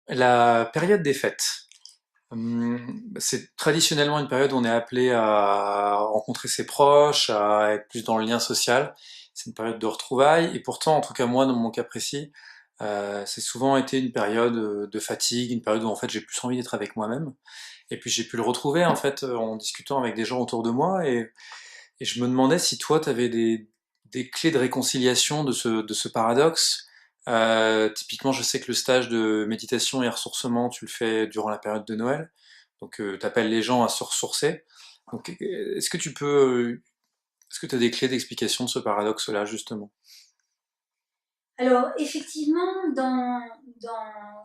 La période des fêtes. C'est traditionnellement une période où on est appelé à rencontrer ses proches, à être plus dans le lien social. C'est une période de retrouvailles et pourtant, en tout cas moi, dans mon cas précis, c'est souvent été une période de fatigue, une période où en fait j'ai plus envie d'être avec moi-même. Et puis j'ai pu le retrouver en fait en discutant avec des gens autour de moi et je me demandais si toi tu avais des clés de réconciliation de ce paradoxe. Typiquement, je sais que le stage de méditation et ressourcement, tu le fais durant la période de Noël. Donc, tu appelles les gens à se ressourcer. Donc, est-ce que tu peux, est-ce que tu as des clés d'explication de ce paradoxe-là, justement? Alors, effectivement, dans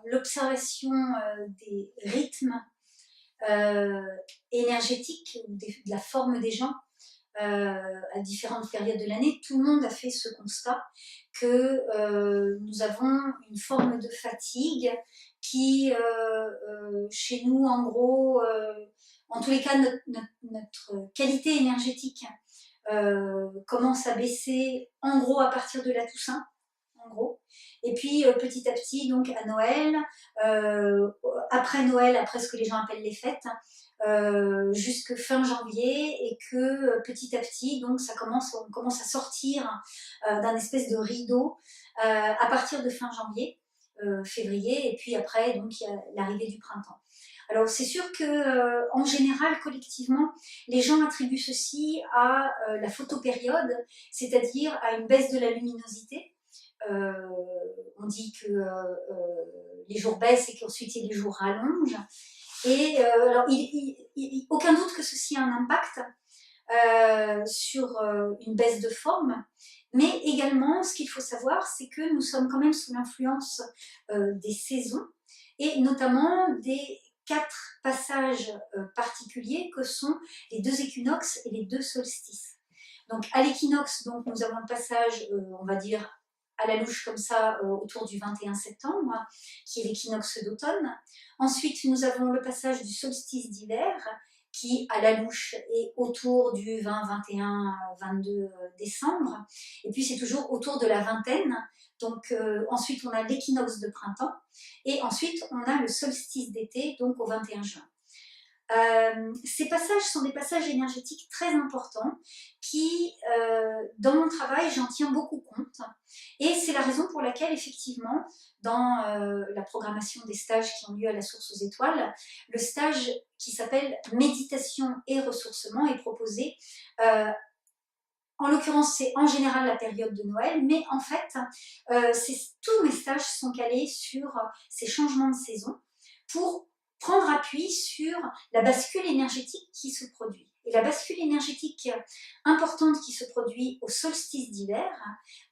l'observation des rythmes euh, énergétiques, de la forme des gens à différentes périodes de l'année, tout le monde a fait ce constat que nous avons une forme de fatigue qui, chez nous, en gros, en tous les cas, notre qualité énergétique commence à baisser en gros à partir de la Toussaint, en gros. Et puis petit à petit, donc à Noël, euh, après Noël, après ce que les gens appellent les fêtes, jusque fin janvier, et que petit à petit, donc on commence à sortir d'un espèce de rideau à partir de fin janvier, février, et puis après, donc il y a l'arrivée du printemps. Alors c'est sûr que en général, collectivement, les gens attribuent ceci à la photopériode, c'est-à-dire à une baisse de la luminosité. Euh, on dit que les jours baissent et qu'ensuite les jours rallongent. Et alors, aucun doute que ceci a un impact sur une baisse de forme, mais également, ce qu'il faut savoir, c'est que nous sommes quand même sous l'influence des saisons et notamment des quatre passages particuliers que sont les deux équinoxes et les deux solstices. Donc à l'équinoxe, donc nous avons le passage, on va dire à la louche comme ça, autour du 21 septembre, qui est l'équinoxe d'automne. Ensuite, nous avons le passage du solstice d'hiver, qui à la louche est autour du 20, 21, 22 décembre. Et puis c'est toujours autour de la vingtaine. Donc ensuite on a l'équinoxe de printemps et ensuite on a le solstice d'été, donc au 21 juin. Ces passages sont des passages énergétiques très importants qui, dans mon travail, j'en tiens beaucoup compte. Et c'est la raison pour laquelle, effectivement, dans la programmation des stages qui ont lieu à la Source aux Étoiles, le stage qui s'appelle Méditation et ressourcement est proposé. En l'occurrence, c'est en général la période de Noël, mais en fait, tous mes stages sont calés sur ces changements de saison pour prendre appui sur la bascule énergétique qui se produit. Et la bascule énergétique importante qui se produit au solstice d'hiver,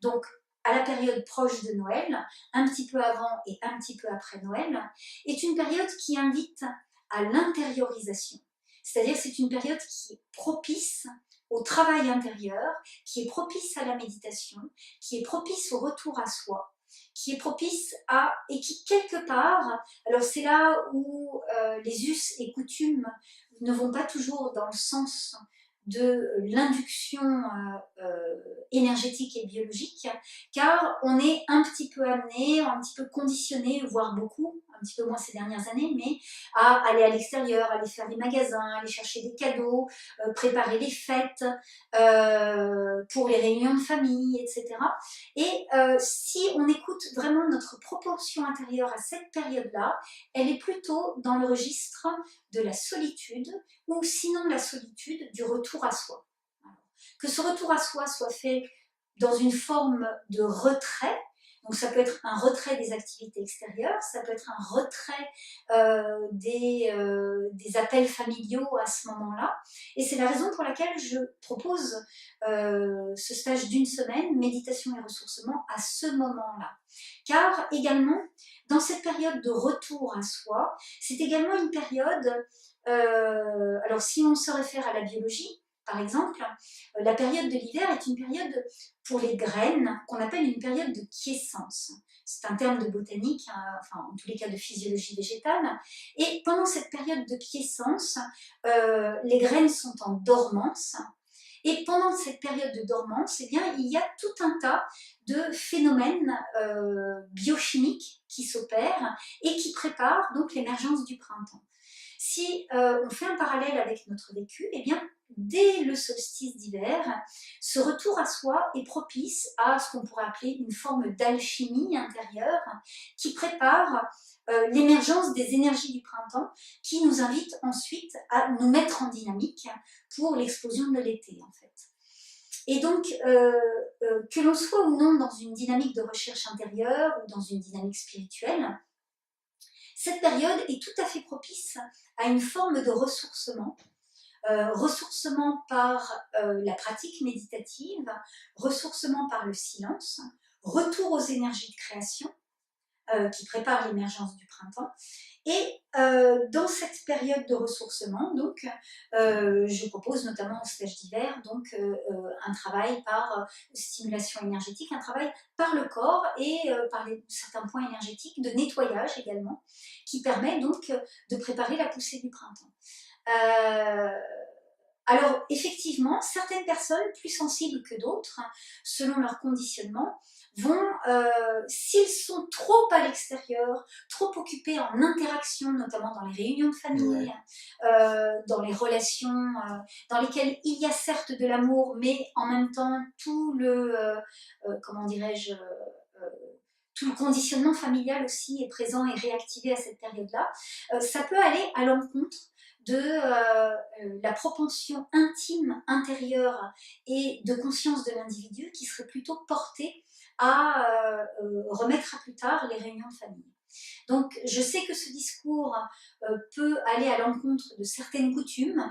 donc à la période proche de Noël, un petit peu avant et un petit peu après Noël, est une période qui invite à l'intériorisation. C'est-à-dire c'est une période qui est propice au travail intérieur, qui est propice à la méditation, qui est propice au retour à soi, qui est propice à, et qui quelque part, alors c'est là où les us et coutumes ne vont pas toujours dans le sens de l'induction énergétique et biologique, car on est un petit peu amené, un petit peu conditionné, voire beaucoup, un petit peu moins ces dernières années, mais à aller à l'extérieur, aller faire des magasins, aller chercher des cadeaux, préparer les fêtes, pour les réunions de famille, etc. Et si on écoute vraiment notre proportion intérieure à cette période-là, elle est plutôt dans le registre de la solitude, ou sinon la solitude du retour à soi. Que ce retour à soi soit fait dans une forme de retrait. Donc ça peut être un retrait des activités extérieures, ça peut être un retrait des appels familiaux à ce moment-là. Et c'est la raison pour laquelle je propose ce stage d'une semaine, méditation et ressourcement, à ce moment-là. Car également, dans cette période de retour à soi, c'est également une période, alors si on se réfère à la biologie, par exemple, la période de l'hiver est une période pour les graines qu'on appelle une période de quiescence. C'est un terme de botanique, hein, enfin en tous les cas de physiologie végétale. Et pendant cette période de quiescence, les graines sont en dormance Et pendant cette période de dormance, eh bien, il y a tout un tas de phénomènes biochimiques qui s'opèrent et qui préparent donc l'émergence du printemps. Si on fait un parallèle avec notre vécu, eh bien, dès le solstice d'hiver, ce retour à soi est propice à ce qu'on pourrait appeler une forme d'alchimie intérieure qui prépare l'émergence des énergies du printemps qui nous invite ensuite à nous mettre en dynamique pour l'explosion de l'été en fait. Et donc, que l'on soit ou non dans une dynamique de recherche intérieure ou dans une dynamique spirituelle, cette période est tout à fait propice à une forme de ressourcement. Ressourcement par la pratique méditative, ressourcement par le silence, retour aux énergies de création qui préparent l'émergence du printemps. Et dans cette période de ressourcement, donc, je propose notamment au stage d'hiver donc, un travail par stimulation énergétique, un travail par le corps et par certains points énergétiques de nettoyage également, qui permet donc de préparer la poussée du printemps. Alors, effectivement, certaines personnes, plus sensibles que d'autres, selon leur conditionnement, vont, s'ils sont trop à l'extérieur, trop occupés en interaction, notamment dans les réunions de famille, dans les relations dans lesquelles il y a certes de l'amour, mais en même temps tout le, comment dirais-je, tout le conditionnement familial aussi est présent et réactivé à cette période-là, ça peut aller à l'encontre de la propension intime, intérieure et de conscience de l'individu qui serait plutôt portée à remettre à plus tard les réunions de famille. Donc je sais que ce discours peut aller à l'encontre de certaines coutumes,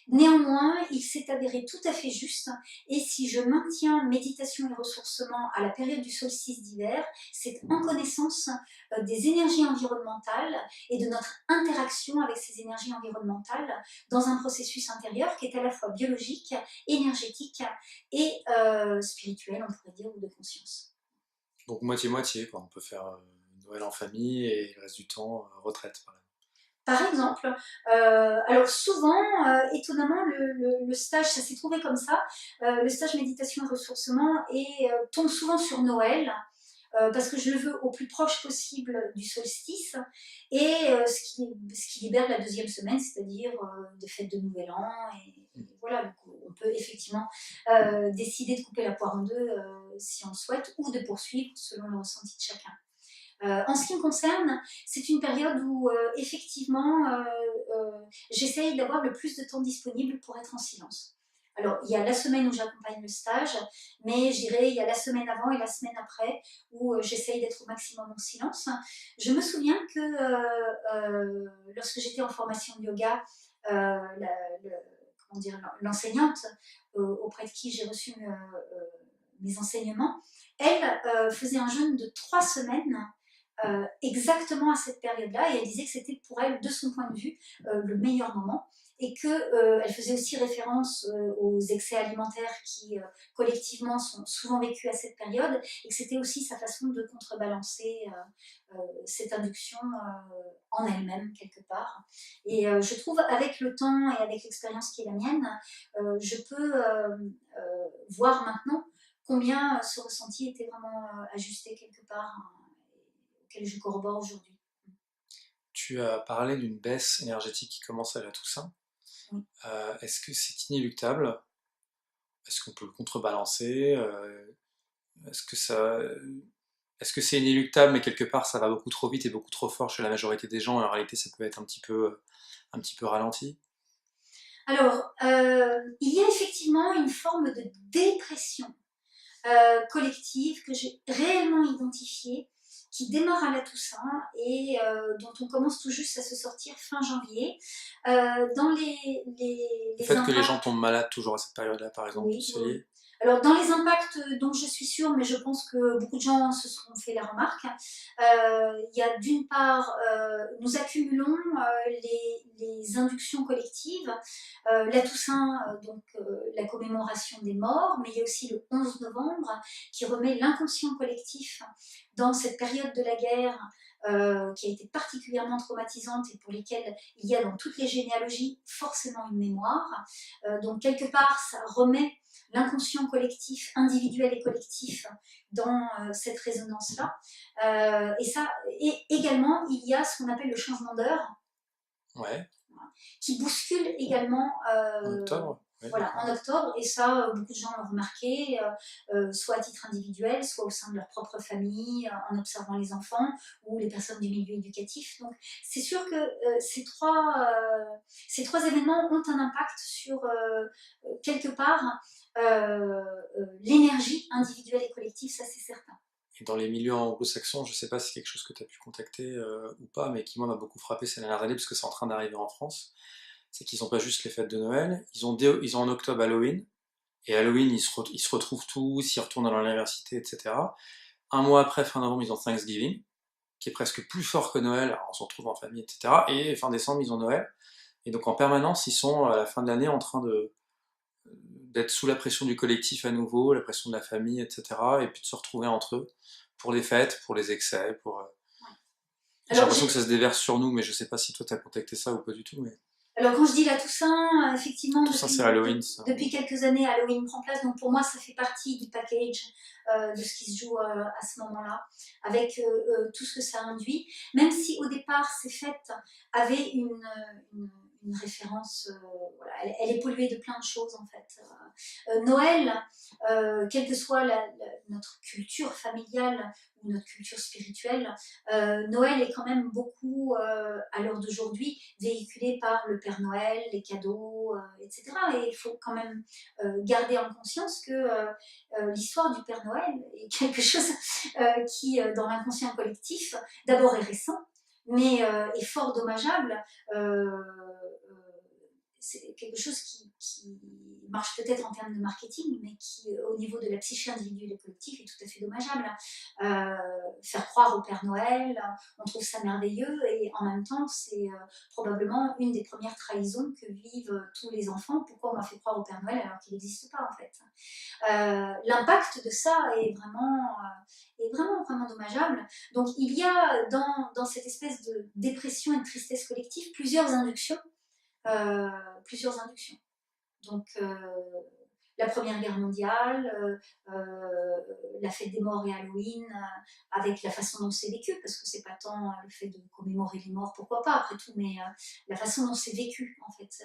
néanmoins il s'est avéré tout à fait juste et si je maintiens méditation et ressourcement à la période du solstice d'hiver, c'est en connaissance des énergies environnementales et de notre interaction avec ces énergies environnementales dans un processus intérieur qui est à la fois biologique, énergétique et spirituel, on pourrait dire, ou de conscience. Donc moitié-moitié, quoi. On peut faire Noël en famille et le reste du temps retraite, par exemple. Par exemple, alors souvent, étonnamment, le stage, ça s'est trouvé comme ça, le stage méditation et ressourcement tombe souvent sur Noël, parce que je le veux au plus proche possible du solstice, et ce qui libère la deuxième semaine, c'est-à-dire des fêtes de Nouvel An, et voilà, donc on peut effectivement décider de couper la poire en deux si on le souhaite, ou de poursuivre selon le ressenti de chacun. En ce qui me concerne, c'est une période où effectivement j'essaye d'avoir le plus de temps disponible pour être en silence. Alors, il y a la semaine où j'accompagne le stage, mais je dirais il y a la semaine avant et la semaine après où j'essaye d'être au maximum en silence. Je me souviens que lorsque j'étais en formation de yoga, comment dire, l'enseignante auprès de qui j'ai reçu mes enseignements, elle faisait un jeûne de 3 semaines exactement à cette période-là, et elle disait que c'était pour elle, de son point de vue, le meilleur moment, et qu'elle faisait aussi référence aux excès alimentaires qui collectivement sont souvent vécus à cette période, et que c'était aussi sa façon de contrebalancer cette induction en elle-même quelque part. Et je trouve avec le temps et avec l'expérience qui est la mienne, je peux voir maintenant combien ce ressenti était vraiment ajusté quelque part, auquel je corrobore aujourd'hui. Tu as parlé d'une baisse énergétique qui commence à la Toussaint. Oui. Est-ce que c'est inéluctable? Est-ce qu'on peut le contrebalancer? Est-ce que ça, est-ce que c'est inéluctable, mais quelque part ça va beaucoup trop vite et beaucoup trop fort chez la majorité des gens, et en réalité ça peut être un petit peu ralenti? Alors, il y a effectivement une forme de dépression collective que j'ai réellement identifiée, qui démarre à la Toussaint et dont on commence tout juste à se sortir fin janvier. Dans Le fait que les gens impacts, tombent malades toujours à cette période-là, par exemple, oui, c'est oui. lié? Alors, dans les impacts dont je suis sûre, mais je pense que beaucoup de gens se seront fait la remarque, il y a d'une part, nous accumulons les inductions collectives, la Toussaint, donc la commémoration des morts, mais il y a aussi le 11 novembre qui remet l'inconscient collectif dans cette période de la guerre qui a été particulièrement traumatisante et pour lesquelles il y a dans toutes les généalogies forcément une mémoire. Donc quelque part, ça remet l'inconscient collectif, individuel et collectif dans cette résonance-là. Et également, il y a ce qu'on appelle le changement d'heure, Ouais. qui bouscule également En octobre? Ouais, voilà, d'accord. en octobre, et ça, beaucoup de gens l'ont remarqué, soit à titre individuel, soit au sein de leur propre famille, en observant les enfants ou les personnes du milieu éducatif. Donc, c'est sûr que ces trois événements ont un impact sur, quelque part, l'énergie individuelle et collective, ça c'est certain. Et dans les milieux anglo-saxons, je ne sais pas si c'est quelque chose que tu as pu contacter ou pas, mais qui moi m'a beaucoup frappé ces dernières années, parce que c'est en train d'arriver en France, c'est qu'ils n'ont pas juste les fêtes de Noël, ils ont en octobre Halloween, et Halloween ils se retrouvent tous, ils retournent dans l'université, etc. Un mois après, fin novembre, ils ont Thanksgiving, qui est presque plus fort que Noël, alors on se retrouve en famille, etc. Et fin décembre, ils ont Noël. Et donc en permanence, ils sont à la fin de l'année en train d'être sous la pression du collectif à nouveau, la pression de la famille, etc. Et puis de se retrouver entre eux pour les fêtes, pour les excès, pour... J'ai Alors, l'impression que ça se déverse sur nous, mais je sais pas si toi t'as contacté ça ou pas du tout. Mais alors quand je dis la Toussaint, effectivement, tout ça, c'est Halloween, ça. depuis quelques années, Halloween prend place. Donc pour moi, ça fait partie du package de ce qui se joue à ce moment-là, avec tout ce que ça induit. Même si au départ, ces fêtes avaient une référence, voilà, elle est polluée de plein de choses en fait. Noël, quelle que soit notre culture familiale ou notre culture spirituelle, Noël est quand même beaucoup, à l'heure d'aujourd'hui, véhiculé par le Père Noël, les cadeaux, etc. Et il faut quand même garder en conscience que l'histoire du Père Noël est quelque chose qui, dans l'inconscient collectif, d'abord est récent, mais est fort dommageable. C'est quelque chose qui marche peut-être en termes de marketing, mais qui, au niveau de la psyché individuelle et collective, est tout à fait dommageable. Faire croire au Père Noël, on trouve ça merveilleux, et en même temps, c'est probablement une des premières trahisons que vivent tous les enfants. Pourquoi on m'a fait croire au Père Noël alors qu'il n'existe pas, en fait? L'impact de ça est vraiment dommageable. Donc, il y a dans cette espèce de dépression et de tristesse collective plusieurs inductions. Donc, la Première Guerre mondiale, la fête des morts et Halloween, avec la façon dont c'est vécu, parce que c'est pas tant le fait de commémorer les morts, pourquoi pas, après tout, mais la façon dont c'est vécu, en fait.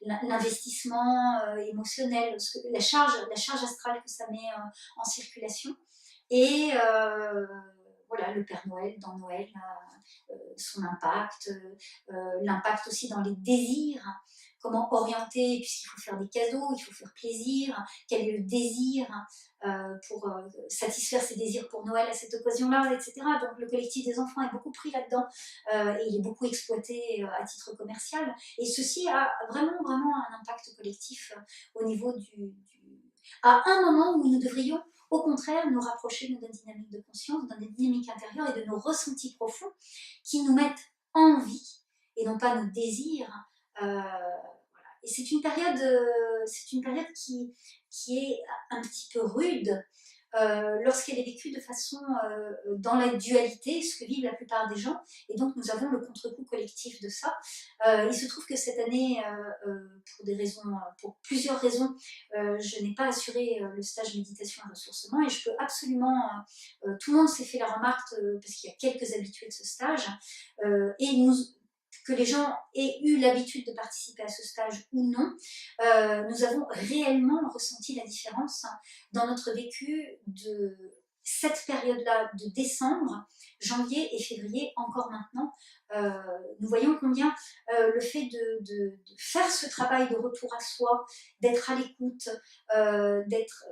L'investissement émotionnel, la charge astrale que ça met en circulation. Et voilà, le Père Noël dans Noël, son impact, l'impact aussi dans les désirs, comment orienter, puisqu'il faut faire des cadeaux, il faut faire plaisir, quel est le désir pour satisfaire ses désirs pour Noël à cette occasion-là, etc. Donc le collectif des enfants est beaucoup pris là-dedans et il est beaucoup exploité à titre commercial. Et ceci a vraiment, vraiment un impact collectif au niveau à un moment où nous devrions au contraire nous rapprocher de notre dynamique de conscience, de notre dynamique intérieure et de nos ressentis profonds qui nous mettent en vie et non pas nos désirs. Voilà. Et c'est une période qui est un petit peu rude lorsqu'elle est vécue de façon dans la dualité, ce que vivent la plupart des gens, et donc nous avons le contre-coup collectif de ça. Il se trouve que cette année, pour plusieurs raisons, je n'ai pas assuré le stage méditation et ressourcement, et je peux absolument, tout le monde s'est fait la remarque parce qu'il y a quelques habitués de ce stage, et que les gens aient eu l'habitude de participer à ce stage ou non, nous avons réellement ressenti la différence dans notre vécu de cette période-là de décembre, janvier et février, encore maintenant. Nous voyons combien le fait de faire ce travail de retour à soi, d'être à l'écoute, d'être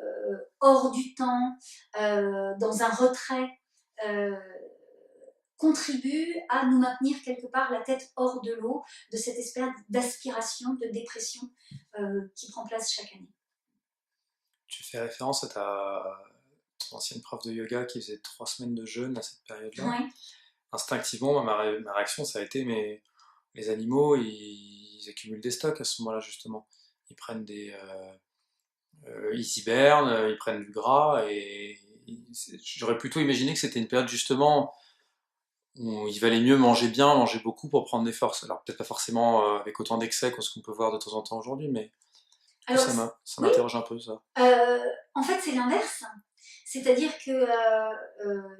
hors du temps, dans un retrait, contribue à nous maintenir quelque part la tête hors de l'eau de cette espèce d'aspiration, de dépression qui prend place chaque année. Tu fais référence à ton ancienne prof de yoga qui faisait 3 semaines de jeûne à cette période-là. Ouais. Instinctivement, ma réaction, ça a été, mais les animaux, ils accumulent des stocks à ce moment-là, justement. Ils prennent ils hibernent, ils prennent du gras, et j'aurais plutôt imaginé que c'était une période, justement, où il valait mieux manger bien, manger beaucoup pour prendre des forces. Alors, peut-être pas forcément avec autant d'excès que ce qu'on peut voir de temps en temps aujourd'hui, mais Du coup, Alors, ça oui, m'interroge un peu, ça. en fait, c'est l'inverse. C'est-à-dire que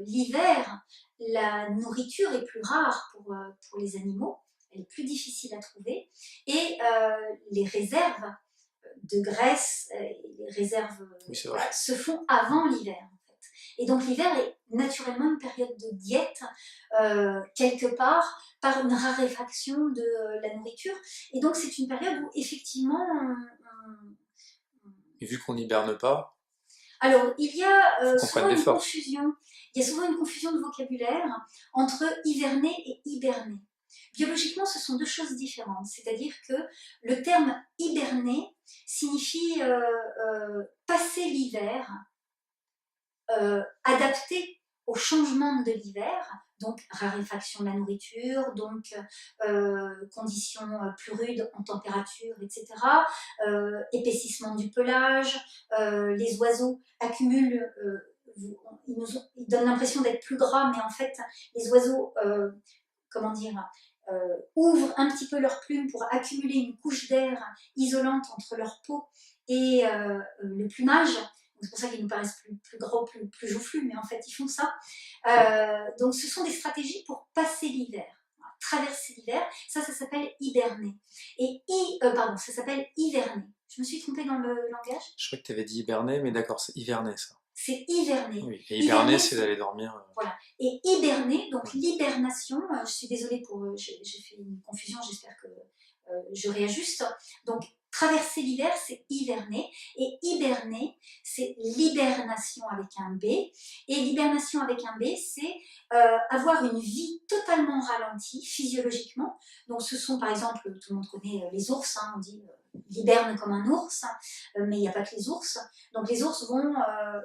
l'hiver, la nourriture est plus rare pour les animaux, elle est plus difficile à trouver, et les réserves de graisse, les réserves Oui, c'est vrai. voilà, se font avant l'hiver. En fait. Et donc l'hiver est naturellement une période de diète, quelque part, par une raréfaction de la nourriture. Et donc c'est une période où effectivement Et vu qu'on n'hiberne pas, alors, il y a il faut qu'on prenne souvent une l'effort. confusion. Il y a souvent une confusion de vocabulaire entre hiverner et hiberner. Biologiquement, ce sont deux choses différentes. C'est-à-dire que le terme hiberner signifie passer l'hiver, adapté au changement de l'hiver, donc raréfaction de la nourriture, donc conditions plus rudes en température, etc., épaississement du pelage, les oiseaux accumulent, ils donnent l'impression d'être plus gras, mais en fait, les oiseaux, comment dire, ouvrent un petit peu leurs plumes pour accumuler une couche d'air isolante entre leur peau et le plumage. C'est pour ça qu'ils nous paraissent plus gros, plus joufflus, mais en fait, ils font ça. Donc, ce sont des stratégies pour passer l'hiver, traverser l'hiver. Ça s'appelle hiberner. Pardon, ça s'appelle hiverner. Je me suis trompée dans le langage. Je crois que tu avais dit hiberner, mais d'accord, c'est hiverner, ça. C'est hiverner. Oui, et hiberner, Hiverner, c'est d'aller dormir. voilà. Et hiberner, donc Ouais. l'hibernation, je suis désolée pour, j'ai fait une confusion, j'espère que je réajuste. Donc, traverser l'hiver, c'est hiverner. Et hiberner, c'est l'hibernation avec un B. Et l'hibernation avec un B, c'est avoir une vie totalement ralentie physiologiquement. Donc, ce sont par exemple, tout le monde connaît les ours, hein, on dit ils hibernent comme un ours, mais il n'y a pas que les ours. Donc, les ours vont,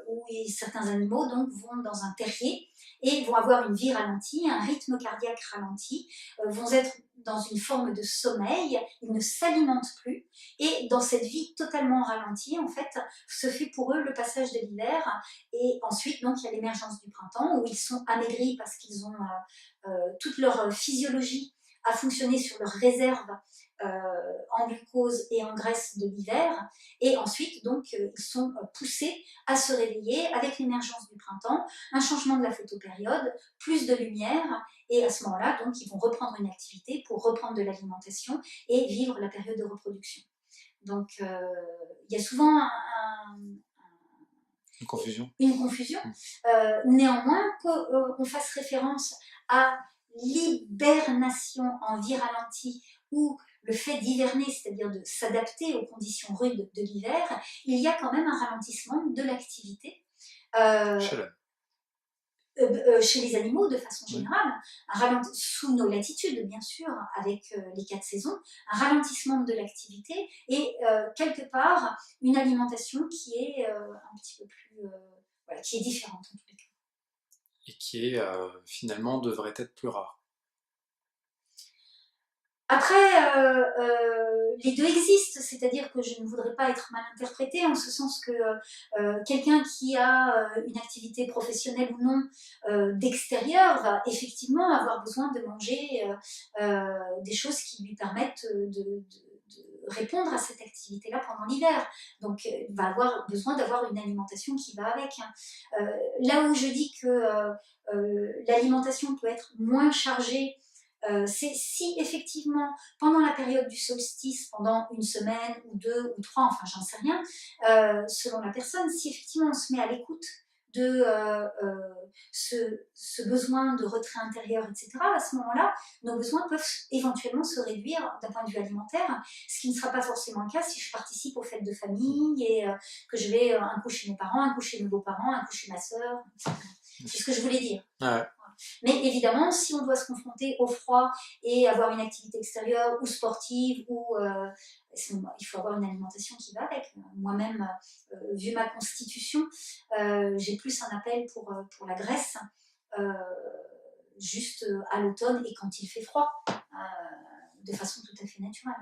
ou certains animaux, donc, vont dans un terrier et vont avoir une vie ralentie, un rythme cardiaque ralenti, vont être dans une forme de sommeil, ils ne s'alimentent plus, et dans cette vie totalement ralentie, en fait, se fait pour eux le passage de l'hiver, et ensuite, donc, il y a l'émergence du printemps, où ils sont amaigris parce qu'ils ont toute leur physiologie à fonctionner sur leurs réserves en glucose et en graisse de l'hiver, et ensuite, donc, ils sont poussés à se réveiller avec l'émergence du printemps, un changement de la photopériode, plus de lumière, et à ce moment-là, donc, ils vont reprendre une activité pour reprendre de l'alimentation et vivre la période de reproduction. Donc, il y a souvent Une confusion. une confusion. Néanmoins, qu'on fasse référence à l'hibernation en vie ralentie ou le fait d'hiverner, c'est-à-dire de s'adapter aux conditions rudes de l'hiver, il y a quand même un ralentissement de l'activité. Chez l'homme. Chez les animaux de façon générale, sous nos latitudes bien sûr, avec les 4 saisons, un ralentissement de l'activité et quelque part une alimentation qui est un petit peu plus, voilà, qui est différente en tous les cas. Et qui est, finalement, devrait être plus rare. Après, les deux existent, c'est-à-dire que je ne voudrais pas être mal interprétée en ce sens que quelqu'un qui a une activité professionnelle ou non d'extérieur va effectivement avoir besoin de manger des choses qui lui permettent de répondre à cette activité-là pendant l'hiver. Donc, il va avoir besoin d'avoir une alimentation qui va avec. Là où je dis que l'alimentation peut être moins chargée, c'est si effectivement, pendant la période du solstice, pendant une semaine ou 2 ou 3, enfin j'en sais rien, selon la personne, si effectivement on se met à l'écoute de ce besoin de retrait intérieur, etc., à ce moment-là, nos besoins peuvent éventuellement se réduire d'un point de vue alimentaire, ce qui ne sera pas forcément le cas si je participe aux fêtes de famille et que je vais un coup chez mes parents, un coup chez mes beaux-parents, un coup chez ma sœur, etc. C'est ce que je voulais dire. Ouais. Mais évidemment, si on doit se confronter au froid et avoir une activité extérieure ou sportive, il faut avoir une alimentation qui va avec. Moi-même, vu ma constitution, j'ai plus un appel pour la graisse, euh, juste à l'automne et quand il fait froid, de façon tout à fait naturelle.